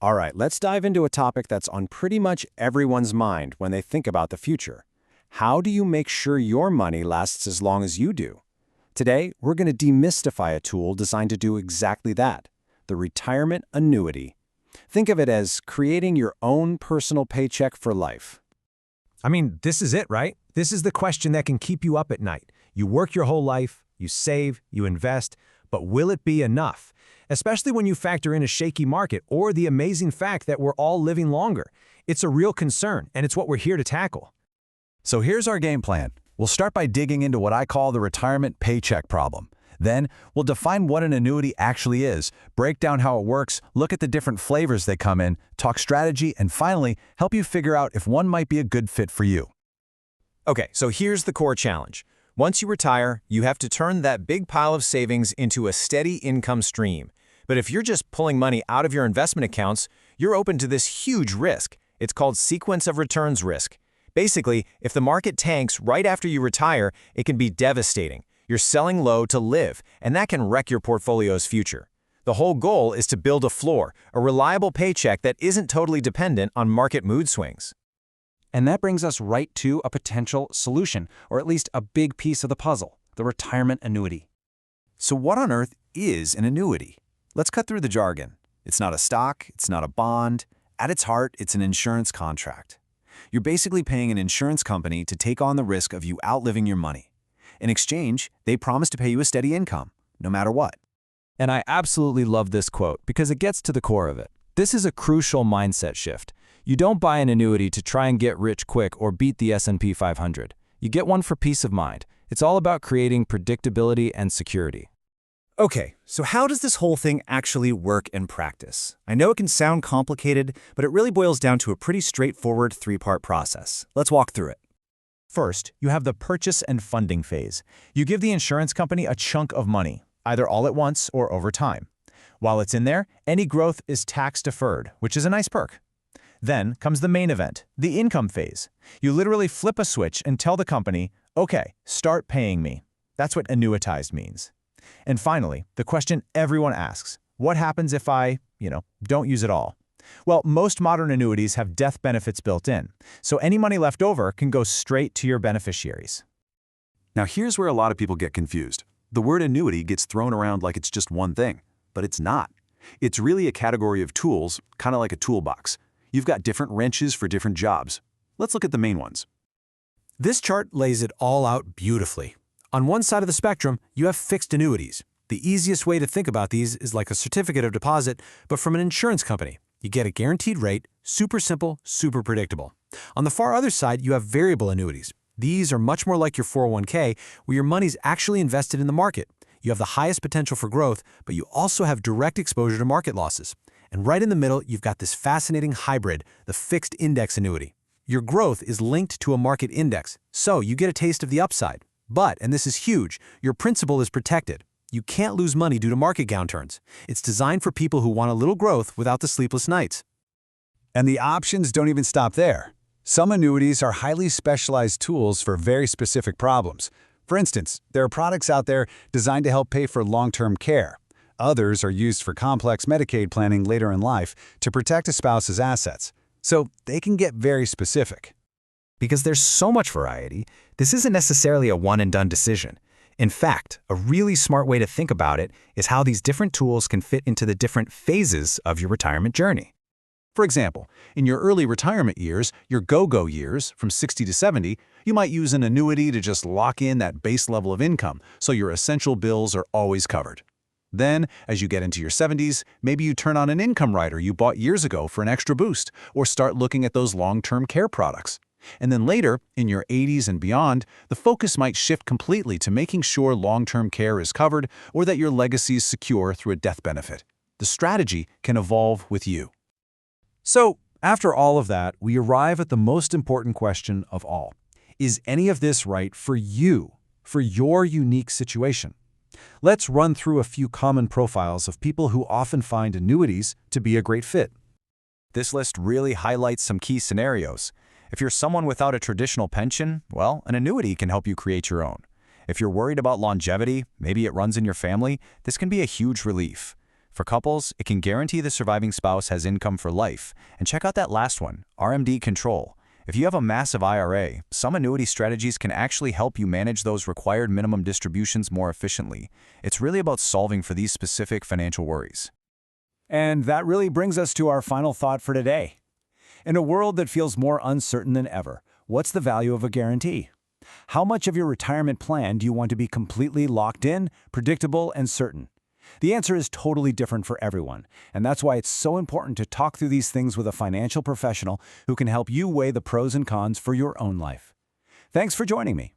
All right, let's dive into a topic that's on pretty much everyone's mind when they think about the future. How do you make sure your money lasts as long as you do? Today, we're going to demystify a tool designed to do exactly that, the retirement annuity. Think of it as creating your own personal paycheck for life. I mean, this is it, right? This is the question that can keep you up at night. You work your whole life, you save, you invest, but will it be enough? Especially when you factor in a shaky market or the amazing fact that we're all living longer. It's a real concern, and it's what we're here to tackle. So here's our game plan. We'll start by digging into what I call the retirement paycheck problem. Then, we'll define what an annuity actually is, break down how it works, look at the different flavors they come in, talk strategy, and finally, help you figure out if one might be a good fit for you. Okay, so here's the core challenge. Once you retire, you have to turn that big pile of savings into a steady income stream. But if you're just pulling money out of your investment accounts, you're open to this huge risk. It's called sequence of returns risk. Basically, if the market tanks right after you retire, it can be devastating. You're selling low to live, and that can wreck your portfolio's future. The whole goal is to build a floor, a reliable paycheck that isn't totally dependent on market mood swings. And that brings us right to a potential solution, or at least a big piece of the puzzle, the retirement annuity. So what on earth is an annuity? Let's cut through the jargon. It's not a stock, it's not a bond. At its heart, it's an insurance contract. You're basically paying an insurance company to take on the risk of you outliving your money. In exchange, they promise to pay you a steady income, no matter what. And I absolutely love this quote because it gets to the core of it. This is a crucial mindset shift. You don't buy an annuity to try and get rich quick or beat the S&P 500. You get one for peace of mind. It's all about creating predictability and security. Okay, so how does this whole thing actually work in practice? I know it can sound complicated, but it really boils down to a pretty straightforward three-part process. Let's walk through it. First, you have the purchase and funding phase. You give the insurance company a chunk of money, either all at once or over time. While it's in there, any growth is tax-deferred, which is a nice perk. Then comes the main event, the income phase. You literally flip a switch and tell the company, okay, start paying me. That's what annuitized means. And finally, the question everyone asks, what happens if I, don't use it all? Well, most modern annuities have death benefits built in, so any money left over can go straight to your beneficiaries. Now here's where a lot of people get confused. The word annuity gets thrown around like it's just one thing, but it's not. It's really a category of tools, kind of like a toolbox. You've got different wrenches for different jobs. Let's look at the main ones. This chart lays it all out beautifully. On one side of the spectrum, you have fixed annuities. The easiest way to think about these is like a certificate of deposit, but from an insurance company. You get a guaranteed rate, super simple, super predictable. On the far other side, you have variable annuities. These are much more like your 401k, where your money's actually invested in the market. You have the highest potential for growth, but you also have direct exposure to market losses. And right in the middle, you've got this fascinating hybrid, the fixed index annuity. Your growth is linked to a market index, so you get a taste of the upside. But, and this is huge, your principal is protected. You can't lose money due to market downturns. It's designed for people who want a little growth without the sleepless nights. And the options don't even stop there. Some annuities are highly specialized tools for very specific problems. For instance, there are products out there designed to help pay for long-term care. Others are used for complex Medicaid planning later in life to protect a spouse's assets. So they can get very specific. Because there's so much variety, this isn't necessarily a one-and-done decision. In fact, a really smart way to think about it is how these different tools can fit into the different phases of your retirement journey. For example, in your early retirement years, your go-go years, from 60 to 70, you might use an annuity to just lock in that base level of income so your essential bills are always covered. Then, as you get into your 70s, maybe you turn on an income rider you bought years ago for an extra boost, or start looking at those long-term care products. And then later, in your 80s and beyond, the focus might shift completely to making sure long-term care is covered or that your legacy is secure through a death benefit. The strategy can evolve with you. So, after all of that, we arrive at the most important question of all. Is any of this right for you, for your unique situation? Let's run through a few common profiles of people who often find annuities to be a great fit. This list really highlights some key scenarios. If you're someone without a traditional pension, well, an annuity can help you create your own. If you're worried about longevity, maybe it runs in your family, this can be a huge relief. For couples, it can guarantee the surviving spouse has income for life. And check out that last one, RMD Control. If you have a massive IRA, some annuity strategies can actually help you manage those required minimum distributions more efficiently. It's really about solving for these specific financial worries. And that really brings us to our final thought for today. In a world that feels more uncertain than ever, what's the value of a guarantee? How much of your retirement plan do you want to be completely locked in, predictable, and certain? The answer is totally different for everyone, and that's why it's so important to talk through these things with a financial professional who can help you weigh the pros and cons for your own life. Thanks for joining me.